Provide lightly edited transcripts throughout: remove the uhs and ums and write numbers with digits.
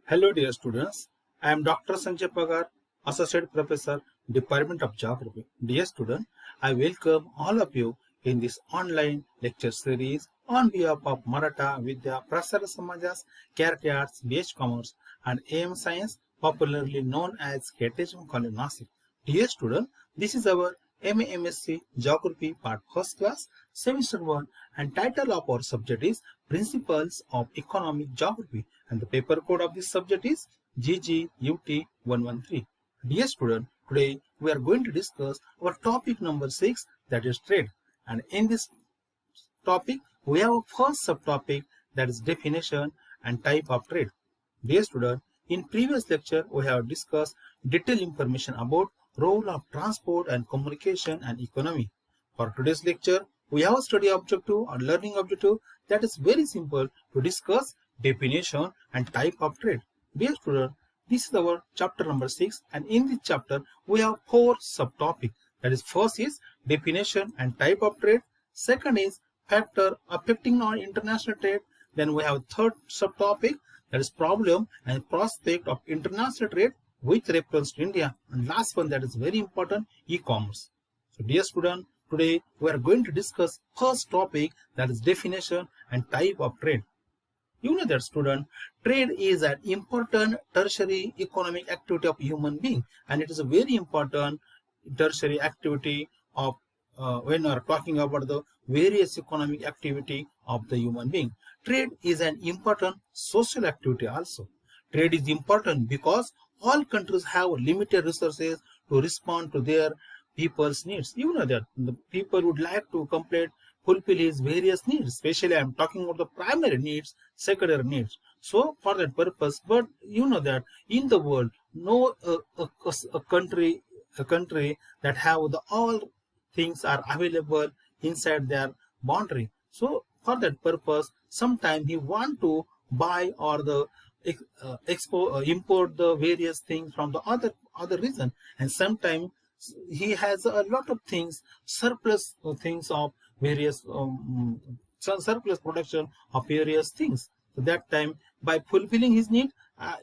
Hello dear students, I am Dr.S.D.Pagar, Associate Professor, Department of Geography. Dear student, I welcome all of you in this online lecture series on behalf of Maratha Vidya Prasar Samajas, Character Arts, BH Commerce and AM Science, popularly known as Heritage College Nasik. Dear student, this is our M.Sc Geography Part First Class, Semester 1, and title of our subject is Principles of Economic Geography, and the paper code of this subject is GGUT-113. Dear student, today we are going to discuss our topic number 6, that is trade. And in this topic, we have a first subtopic, that is definition and type of trade. Dear student, in previous lecture we have discussed detailed information about role of transport and communication and economy. For today's lecture, we have a study objective or learning objective that is very simple to discuss definition and type of trade. Dear student, this is our chapter number 6, and in this chapter we have 4 subtopics. That is, first is definition and type of trade, second is factor affecting on international trade, then we have third subtopic, that is problem and prospect of international trade with reference to India, and last one, that is very important, e-commerce. So dear student, today we are going to discuss first topic, that is definition and type of trade. You know that student, trade is an important tertiary economic activity of human being, and it is a very important tertiary activity of when we are talking about the various economic activity of the human being. Trade is an important social activity also. Trade is important because all countries have limited resources to respond to their people's needs. You know that the people would like to fulfill his various needs, especially I am talking about the primary needs, secondary needs. So for that purpose, but you know that in the world, no a country that have the all things are available inside their boundary. So for that purpose, sometimes he want to buy or the import the various things from the other region, and sometimes he has a lot of things, surplus things of various surplus production of various things. So that time, by fulfilling his need,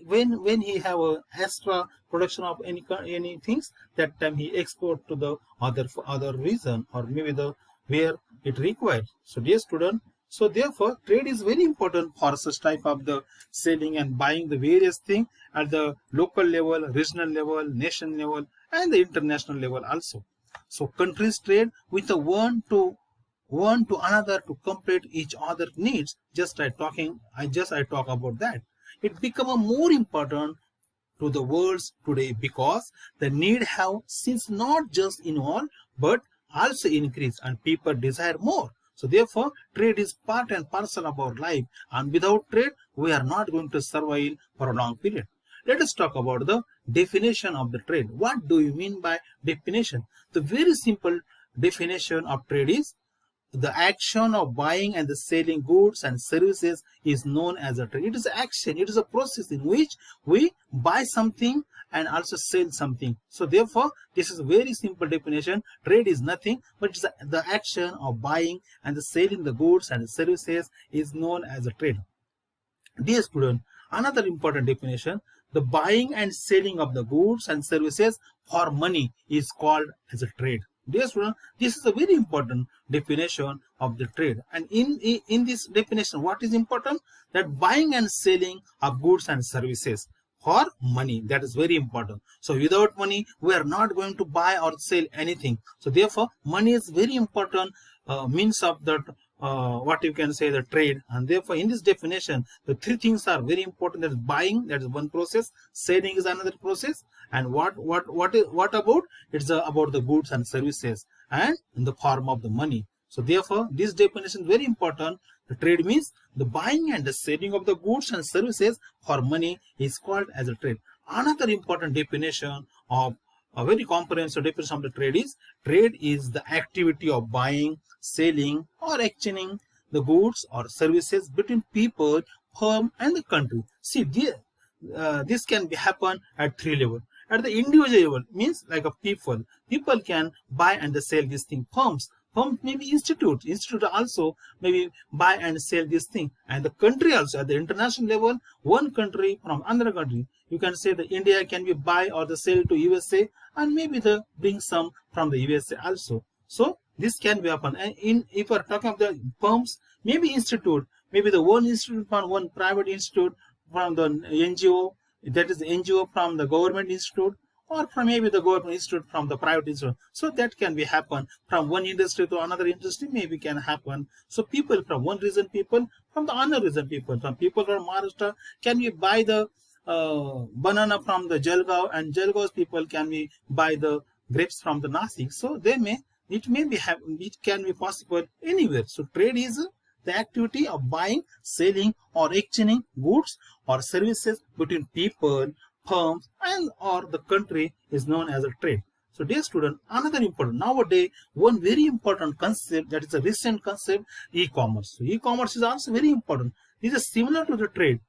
when he have a extra production of any things, that time he export to the other region or maybe the where it required. So dear student, so therefore trade is very important for such type of the selling and buying the various things at the local level, regional level, nation level, and the international level also. So countries trade with the one to another to complete each other needs. I talk about that. It become a more important to the world today because the need have since not just evolved but also increased, and people desire more. So therefore, trade is part and parcel of our life, and without trade, we are not going to survive for a long period. Let us talk about the definition of the trade. What do you mean by definition? The very simple definition of trade is the action of buying and the selling goods and services is known as a trade. It is action, it is a process in which we buy something and also sell something. So therefore, this is a very simple definition. Trade is nothing but it's the action of buying and the selling the goods and the services is known as a trade. Dear student, another important definition, the buying and selling of the goods and services for money is called as a trade. Dear student, this is a very important definition of the trade. And in this definition, what is important? That buying and selling of goods and services for money, that is very important. So without money, we are not going to buy or sell anything. So therefore, money is very important means of that what you can say the trade. And therefore, in this definition, the three things are very important. That is buying, that is one process, selling is another process, and what about? It's about the goods and services and in the form of the money. So therefore, this definition is very important. The trade means the buying and the selling of the goods and services for money is called as a trade. Another important definition of a very comprehensive definition of the trade is the activity of buying, selling or exchanging the goods or services between people, firm and the country. See, this can happen at 3 levels. At the individual level, means like a people can buy and sell these things. Firms, maybe institute also maybe buy and sell this thing. And the country also, at the international level, one country from another country, you can say the India can be buy or the sell to USA, and maybe the bring some from the USA also. So this can be happen. And if we're talking of the firms, maybe institute, maybe the one institute from one private institute from the NGO, that is the NGO from the government institute, or from maybe the government institute from the private institute. So that can be happen from one industry to another industry, maybe can happen. So people from one region, people from the other region, people from Maharashtra can we buy the banana from the Jalgaon, and Jalgaon's people can we buy the grapes from the Nasik. So it can be possible anywhere. So trade is the activity of buying, selling, or exchanging goods or services between people, firms, and or the country is known as a trade. So dear student, another important, nowadays one very important concept, that is a recent concept, e-commerce. So e-commerce is also very important. This is similar to the trade.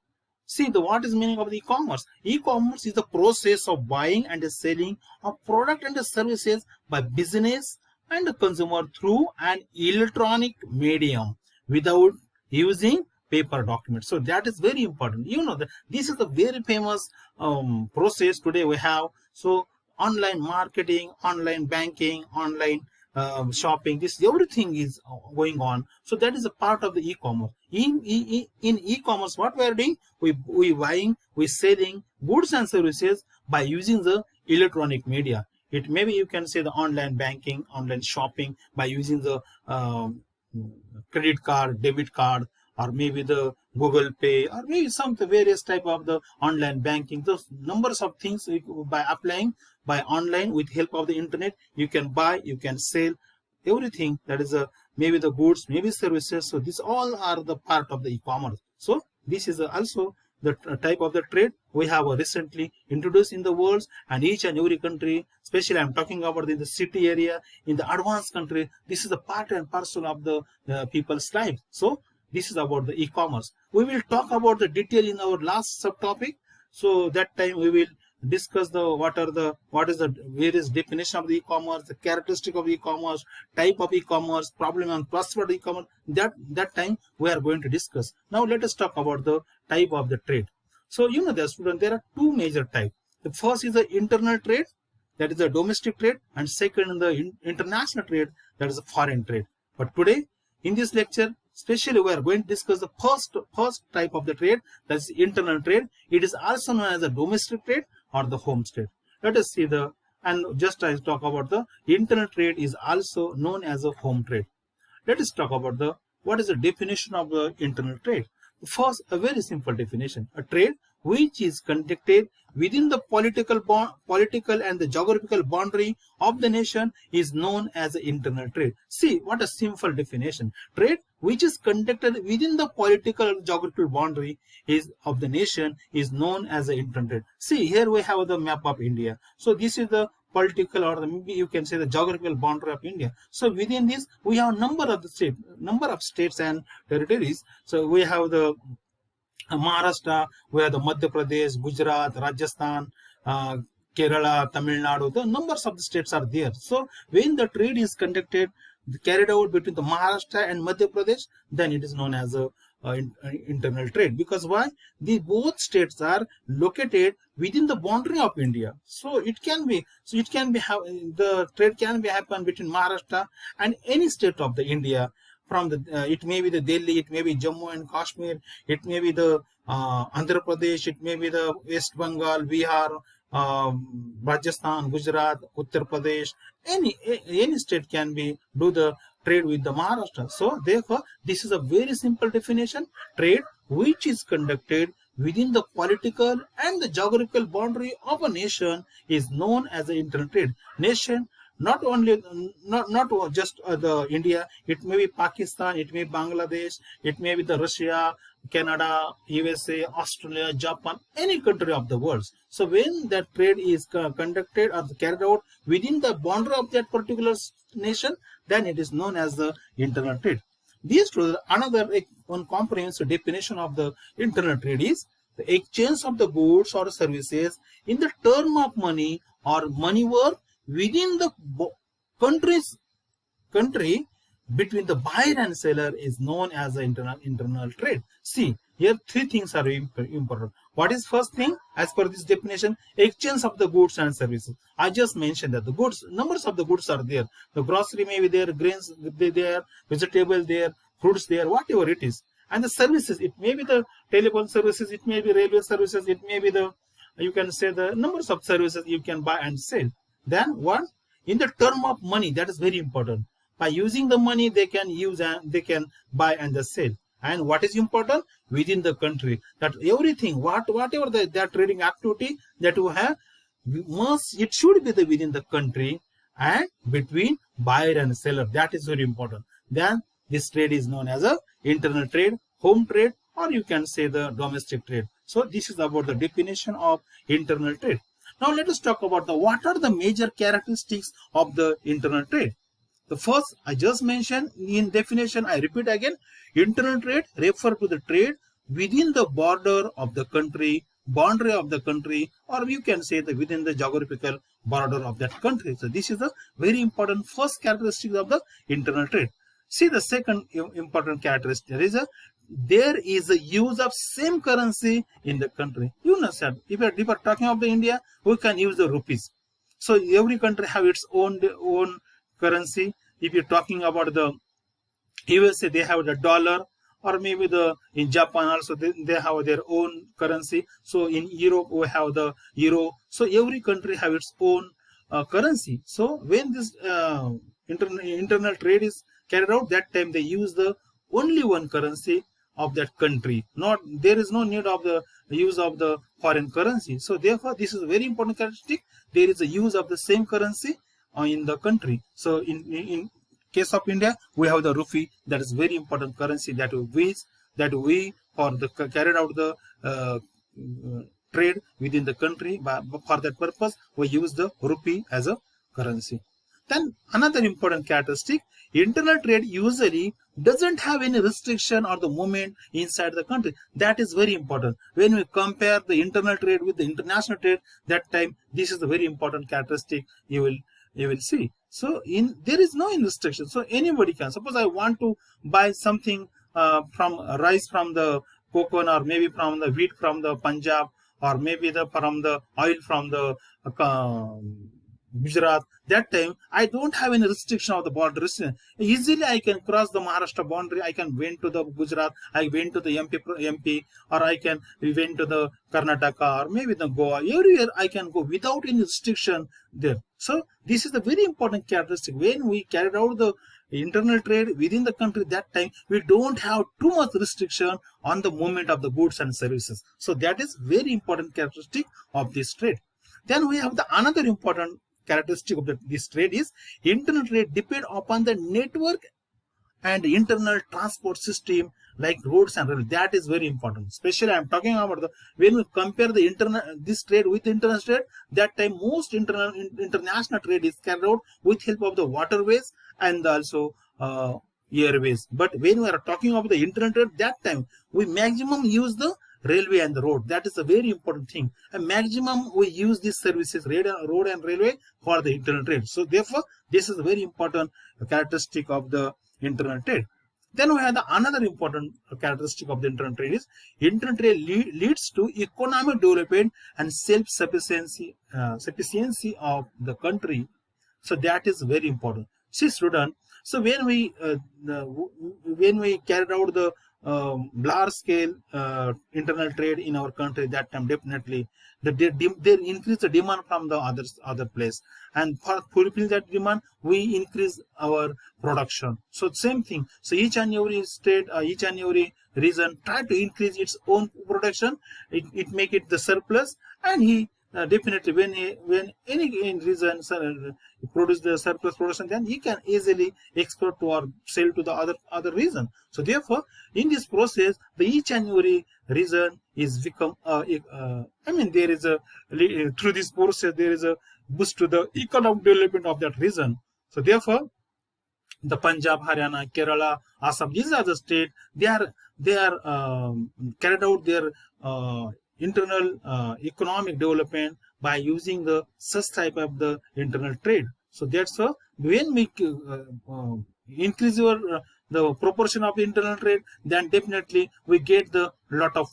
See, what is meaning of the e-commerce? E-commerce is the process of buying and selling of product and services by business and the consumer through an electronic medium without using paper documents. So that is very important. You know that this is a very famous process today we have. So online marketing, online banking, online shopping, this everything is going on. So that is a part of the e-commerce. In e-commerce, what we are doing, we buying, we selling goods and services by using the electronic media. It maybe you can say the online banking, online shopping by using the credit card, debit card, or maybe the Google Pay, or maybe some various type of the online banking. Those numbers of things by applying by online with help of the internet, you can buy, you can sell everything, that is maybe the goods, maybe services. So these all are the part of the e-commerce. So this is also the type of the trade we have recently introduced in the world, and each and every country, especially I'm talking about in the city area, in the advanced country, this is a part and parcel of the people's life. So this is about the e-commerce. We will talk about the detail in our last subtopic. So that time we will discuss what is the various definition of the e-commerce, the characteristic of e-commerce, type of e-commerce, problem and prosperity e-commerce. That time we are going to discuss. Now let us talk about the type of the trade. So you know, the student, there are two major types. The first is the internal trade, that is the domestic trade, and second the international trade, that is the foreign trade. But today in this lecture, especially we are going to discuss the first type of the trade, that is internal trade. It is also known as the domestic trade or the home trade. Let us see and just as talk about the internal trade is also known as a home trade. Let us talk about what is the definition of the internal trade. First, a very simple definition: a trade which is conducted within the political and the geographical boundary of the nation is known as the internal trade. See, what a simple definition. Trade which is conducted within the political and geographical boundary of the nation is known as the internal trade. See, here we have the map of India. So this is the political, or maybe you can say the geographical boundary of India. So within this we have number of states and territories. So we have the Maharashtra, we have the Madhya Pradesh, Gujarat, Rajasthan, Kerala, Tamil Nadu. The numbers of the states are there. So when the trade is carried out between the Maharashtra and Madhya Pradesh, then it is known as a internal trade. Because why? Both states are located within the boundary of India. So the trade can be happen between Maharashtra and any state of the India. From it may be the Delhi, it may be Jammu and Kashmir, it may be the Andhra Pradesh, it may be the West Bengal, Bihar, Rajasthan, Gujarat, Uttar Pradesh. Any state can do the trade with the Maharashtra. So therefore, this is a very simple definition: trade which is conducted within the political and the geographical boundary of a nation is known as the internal trade. Nation, not just the India, it may be Pakistan, it may be Bangladesh, it may be the Russia, Canada, USA, Australia, Japan, any country of the world. So when that trade is conducted or carried out within the boundary of that particular nation, then it is known as the internal trade. Another one comprehensive definition of the internal trade is the exchange of the goods or services in the term of money or money worth within the country between the buyer and seller is known as the internal trade. See, here three things are important. What is first thing? As per this definition, exchange of the goods and services. I just mentioned that the goods, numbers of the goods are there. The grocery may be there, grains there, vegetable there, fruits there, whatever it is. And the services, it may be the telephone services, it may be railway services, it may be the, you can say, the numbers of services you can buy and sell. Then what? In the term of money, that is very important. By using the money, they can use and they can buy and sell. And what is important? Within the country, that everything, whatever their trading activity that you have, it should be within the country and between buyer and seller. That is very important. Then this trade is known as a internal trade, home trade, or you can say the domestic trade. So this is about the definition of internal trade. Now let us talk about what are the major characteristics of the internal trade. The first I just mentioned in definition, I repeat again, internal trade refer to the trade within the border of the country, boundary of the country, or you can say within the geographical border of that country. So this is the very important first characteristic of the internal trade. See the second important characteristic there is a use of same currency in the country. You know, sir, if you are talking of the India, we can use the rupees. So every country have its own currency. If you're talking about the USA, they have the dollar, or maybe in Japan also they have their own currency. So in Europe we have the euro. So every country have its own currency. So when this internal trade is carried out, that time they use the only one currency of that country. There is no need of the use of the foreign currency. So therefore this is a very important characteristic. There is a use of the same currency in the country. So in case of India, we have the rupee. That is very important currency that we for the carried out the trade within the country. But for that purpose, we use the rupee as a currency. Then another important characteristic, internal trade usually doesn't have any restriction or the movement inside the country. That is very important. When we compare the internal trade with the international trade, that time this is a very important characteristic you will see. So there is no restriction. So anybody can. Suppose I want to buy something from rice from the coconut, or maybe from the wheat from the Punjab, or maybe from the oil from the Gujarat. That time I don't have any restriction of the border restriction. Easily I can cross the Maharashtra boundary. I can went to the Gujarat. I went to the MP, or I can went to the Karnataka, or maybe the Goa. Everywhere I can go without any restriction there. So this is a very important characteristic. When we carried out the internal trade within the country, that time we don't have too much restriction on the movement of the goods and services. So that is very important characteristic of this trade. Then we have the another important characteristic of this trade is internal trade depend upon the network and internal transport system like roads and railways. That is very important. Especially I am talking about when we compare the this trade with international trade, that time most international trade is carried out with help of the waterways and also airways. But when we are talking about the internal trade, that time we maximum use the railway and the road. That is a very important thing. And maximum we use these services, road and railway, for the internal trade. So therefore this is a very important characteristic of the internal trade. Then we have another important characteristic of the internal trade is internal trade leads to economic development and self-sufficiency of the country. So that is very important. See student, so when we carried out the large scale internal trade in our country, that time definitely they increase the demand from the other place, and for fulfill that demand we increase our production. So same thing. So each and every state, each and every region try to increase its own production. It make it the surplus, and he definitely when any region produce the surplus production, then he can easily export to or sell to the other region. So therefore in this process the each and every region is become there is a through this process there is a boost to the economic development of that region. So therefore the Punjab, Haryana, Kerala, Assam, these are the states, they are carried out their internal economic development by using such type of the internal trade. So that's when we increase your the proportion of internal trade, then definitely we get the lot of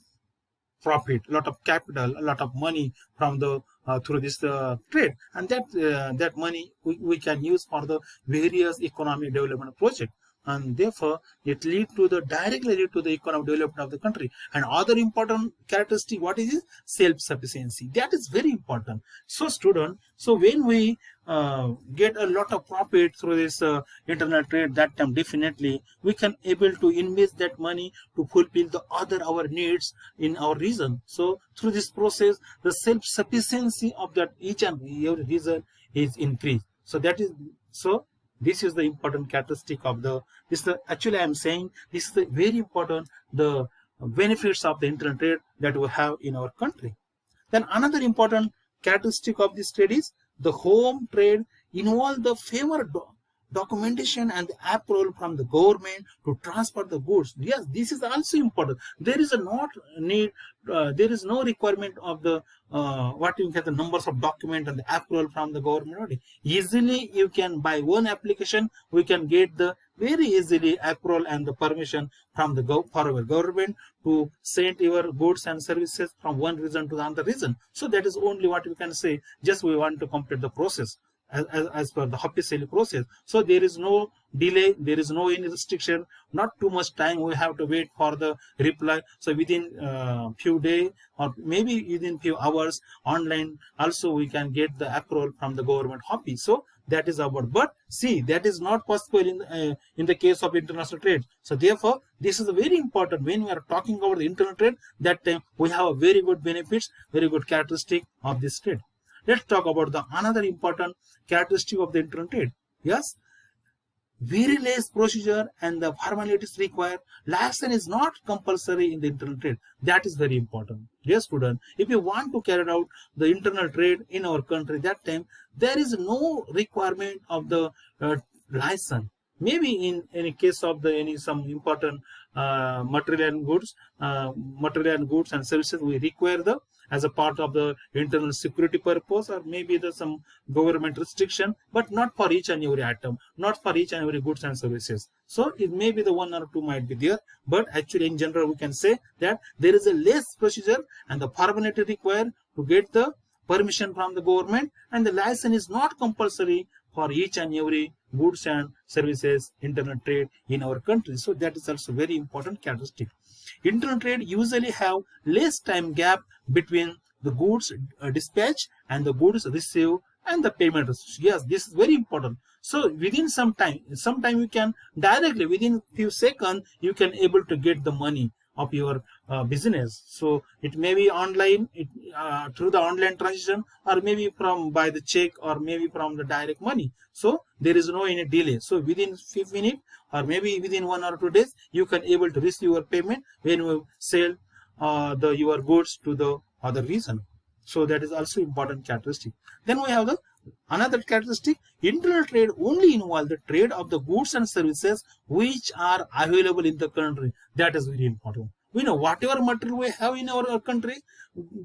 profit, lot of capital, a lot of money from the through this trade, and that money we can use for the various economic development project, and therefore it directly lead to the economic development of the country. And other important characteristic, what is it? Self-sufficiency. That is very important. So student, so when we get a lot of profit through this internal trade, that time definitely we can able to invest that money to fulfill the other our needs in our region. So through this process, the self-sufficiency of that each and every region is increased. So that is so. This is the important characteristic of the. Actually I am saying this is the very important the benefits of the internal trade that we have in our country. Then another important characteristic of this trade is the home trade involve the favor documentation and the approval from the government to transport the goods. Yes, this is also important. There is there is no requirement of the what you get the numbers of document and the approval from the government. Easily you can, by one application we can get the very easily approval and the permission from the government to send your goods and services from one region to the other region. So that is only what we can say. Just we want to complete the process as per the official process. So there is no delay, there is no any restriction, not too much time we have to wait for the reply. So within few days or maybe within few hours online also we can get the approval from the government office. So that is about, but see, that is not possible in the case of international trade. So therefore this is very important when we are talking about the internal trade. That time we have a very good benefits, very good characteristic of this trade. Let's talk about the another important characteristic of the internal trade. Yes, very less procedure and the formalities required. License is not compulsory in the internal trade. That is very important. Dear student, if you want to carry out the internal trade in our country, that time there is no requirement of the license. Maybe in any case of the some important material and goods and services, we require the as a part of the internal security purpose, or maybe there's some government restriction, but not for each and every item, not for each and every goods and services. So it may be the one or two might be there, but actually in general we can say that there is a less procedure and the formality required to get the permission from the government, and the license is not compulsory for each and every goods and services internal trade in our country. So that is also very important characteristic. Internal trade usually have less time gap between the goods dispatch and the goods received and the payment. Yes, this is very important. So within some time you can directly within few seconds you can able to get the money of your business. So it may be online through the online transaction, or maybe from by the check, or maybe from the direct money. So there is no any delay. So within 5 minutes or maybe within 1 or 2 days you can able to receive your payment when you sell your goods to the other region. So that is also important characteristic. Then we have the another characteristic. Internal trade only involve the trade of the goods and services which are available in the country. That is very important. We know whatever material we have in our country,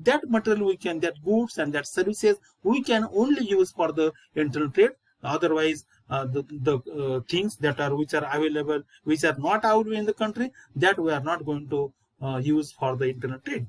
that material we can, that goods and that services we can only use for the internal trade. Otherwise the things that are which are available, which are not available in the country, that we are not going to use for the internal trade.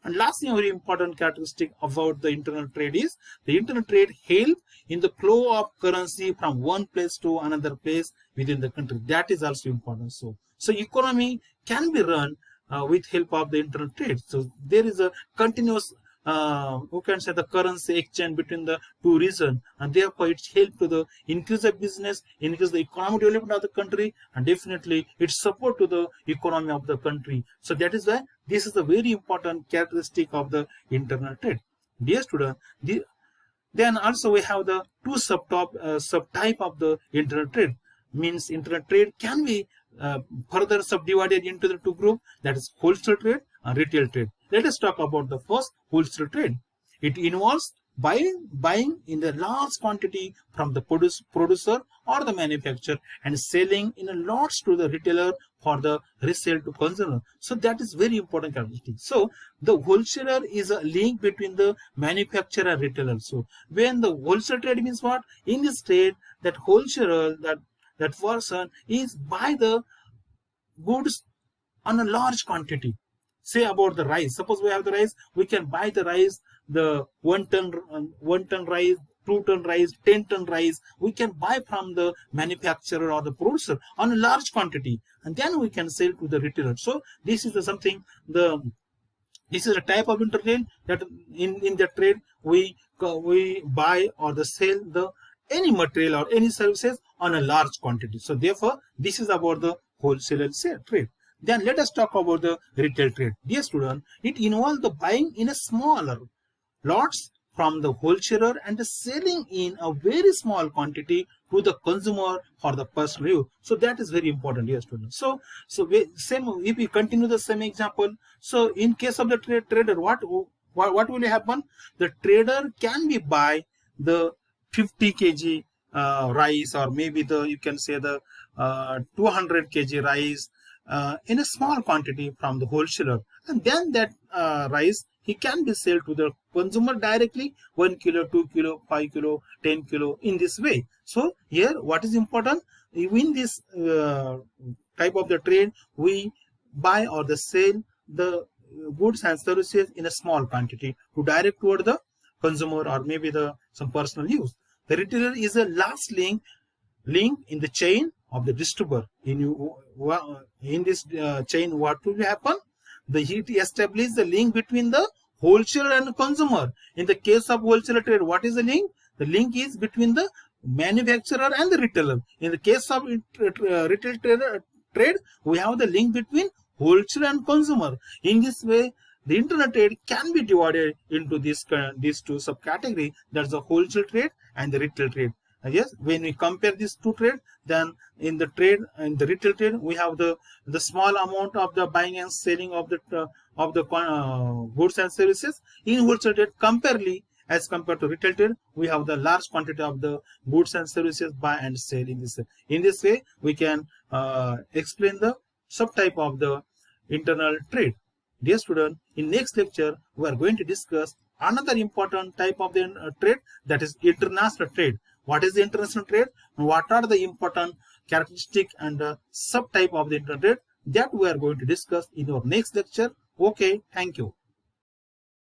And lastly, a very important characteristic about the internal trade is the internal trade help in the flow of currency from one place to another place within the country. That is also important. So economy can be run with help of the internal trade. So there is a continuous who can say the currency exchange between the two regions, and therefore it helps to the increase the business, increase the economic development of the country, and definitely it support to the economy of the country. So that is why this is a very important characteristic of the internal trade. Dear student, then also we have the two subtype of the internal trade. Means internal trade can be further subdivided into the two groups, that is wholesale trade and retail trade. Let us talk about the first, wholesale trade. It involves buying in the large quantity from the producer or the manufacturer and selling in a lots to the retailer for the resale to consumer. So that is very important characteristic. So the wholesaler is a link between the manufacturer and retailer. So when the wholesale trade means what? In this trade, that wholesaler, that that person is buy the goods on a large quantity. Say about the rice. Suppose we have the rice, we can buy the rice, the 1 ton rice, 2 ton rice, 10 ton rice. We can buy from the manufacturer or the producer on a large quantity, and then we can sell to the retailer. So this is something this is a type of intertrade that in the trade we buy or the sell the any material or any services on a large quantity. So therefore, this is about the wholesale trade. Then let us talk about the retail trade. Dear student, it involves the buying in a smaller lots from the wholesaler and the selling in a very small quantity to the consumer for the personal use. So that is very important, dear students. So if we continue the same example, so in case of the trader, what will happen? The trader can be buy the 50 kg rice, or maybe you can say the 200 kg rice in a small quantity from the wholesaler, and then that rice he can be sold to the consumer directly, 1 kilo, 2 kilo, 5 kilo, 10 kilo, in this way. So here what is important, in this type of the trade, we buy or the sell the goods and services in a small quantity to direct toward the consumer or maybe some personal use. The retailer is a last link in the chain of the distributor. In this chain, what will happen? He establishes the link between the wholesaler and consumer. In the case of wholesale trade, what is the link? The link is between the manufacturer and the retailer. In the case of retail trade, we have the link between wholesaler and consumer. In this way, the internet trade can be divided into these two subcategories. That's the wholesale trade and the retail trade. Yes, when we compare these two trade, then in the retail trade, we have the small amount of the buying and selling of the goods and services. In wholesale trade, as compared to retail trade, we have the large quantity of the goods and services buy and sell in this. In this way, we can explain the subtype of the internal trade. Dear student, in next lecture, we are going to discuss another important type of the trade, that is international trade. What is the international trade? What are the important characteristics and subtype of the international trade? That we are going to discuss in our next lecture. Okay, thank you.